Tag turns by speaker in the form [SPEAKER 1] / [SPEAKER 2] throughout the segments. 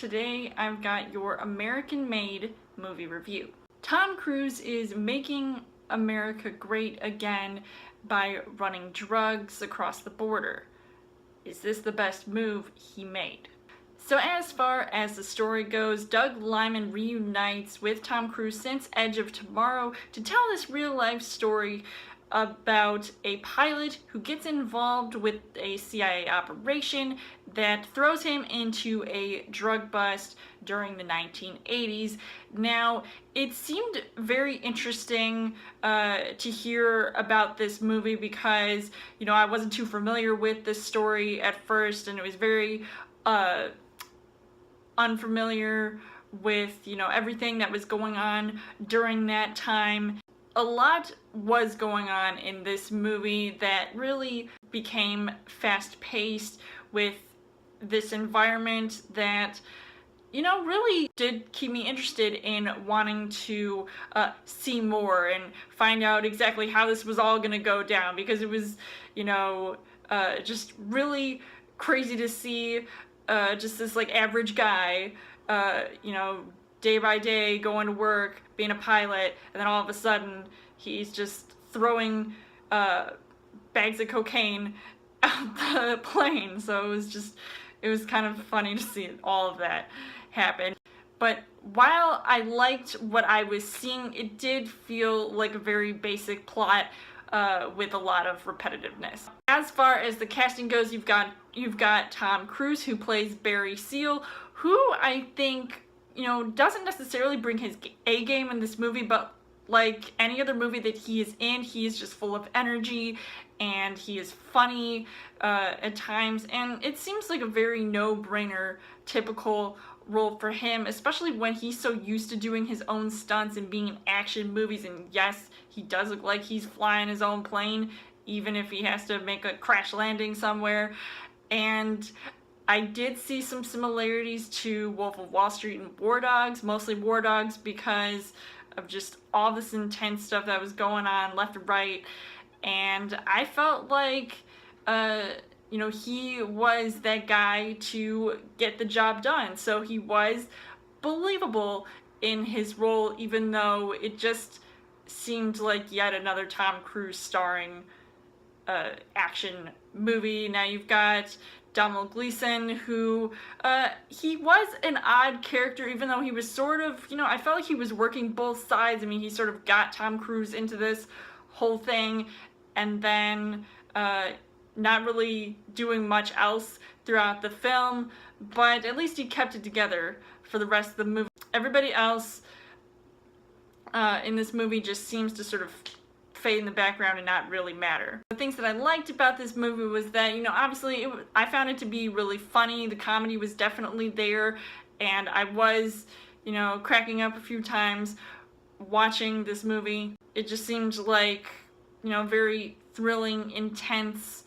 [SPEAKER 1] Today I've got your American-made movie review. Tom Cruise is making America great again by running drugs across the border. Is this the best move he made? So as far as the story goes, Doug Liman reunites with Tom Cruise since Edge of Tomorrow to tell this real-life story about a pilot who gets involved with a CIA operation that throws him into a drug bust during the 1980s. Now, it seemed very interesting to hear about this movie because, you know, I wasn't too familiar with this story at first, and it was very unfamiliar with, you know, everything that was going on during that time. A lot was going on in this movie that really became fast-paced with this environment that, you know, really did keep me interested in wanting to see more and find out exactly how this was all gonna go down, because it was, you know, just really crazy to see just this like average guy, you know, day by day going to work, being a pilot, and then all of a sudden he's just throwing bags of cocaine out the plane. So it was kind of funny to see all of that happen. But while I liked what I was seeing, it did feel like a very basic plot with a lot of repetitiveness. As far as the casting goes, you've got Tom Cruise, who plays Barry Seal, who I think, you know, doesn't necessarily bring his A game in this movie, but like any other movie that he is in, he is just full of energy and he is funny at times, and it seems like a very no-brainer typical role for him, especially when he's so used to doing his own stunts and being in action movies. And yes, he does look like he's flying his own plane, even if he has to make a crash landing somewhere. And I did see some similarities to Wolf of Wall Street and War Dogs, mostly War Dogs because of just all this intense stuff that was going on left and right. And I felt like, you know, he was that guy to get the job done. So he was believable in his role, even though it just seemed like yet another Tom Cruise starring action movie. Now you've got Domhnall Gleeson, who, he was an odd character, even though he was sort of, you know, I felt like he was working both sides. I mean, he sort of got Tom Cruise into this whole thing, and then, not really doing much else throughout the film, but at least he kept it together for the rest of the movie. Everybody else, in this movie just seems to sort of fade in the background and not really matter. The things that I liked about this movie was that, you know, obviously I found it to be really funny. The comedy was definitely there, and I was, you know, cracking up a few times watching this movie. It just seemed like, you know, very thrilling, intense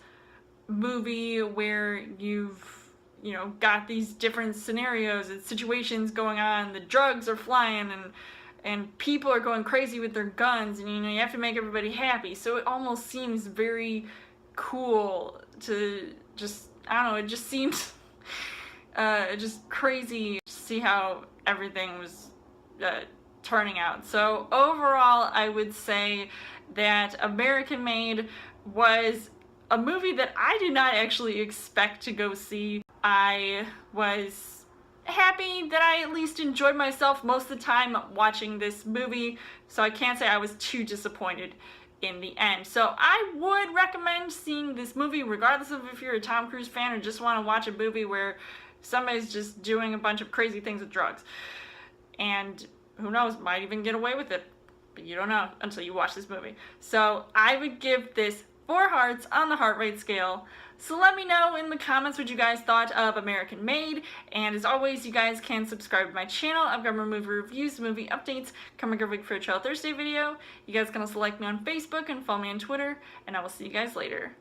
[SPEAKER 1] movie where you've, you know, got these different scenarios and situations going on. The drugs are flying and people are going crazy with their guns, and, you know, you have to make everybody happy. So it almost seems very cool to just, I don't know, it just seems just crazy to see how everything was turning out. So overall, I would say that American Made was a movie that I did not actually expect to go see. I was happy that I at least enjoyed myself most of the time watching this movie, so I can't say I was too disappointed in the end. So I would recommend seeing this movie regardless of if you're a Tom Cruise fan or just want to watch a movie where somebody's just doing a bunch of crazy things with drugs. And who knows, might even get away with it, but you don't know until you watch this movie. So I would give this 4 hearts on the heart rate scale. So let me know in the comments what you guys thought of American Made, and as always, you guys can subscribe to my channel. I've got more movie reviews, movie updates coming every week for a Trail Thursday video. You guys can also like me on Facebook and follow me on Twitter, and I will see you guys later.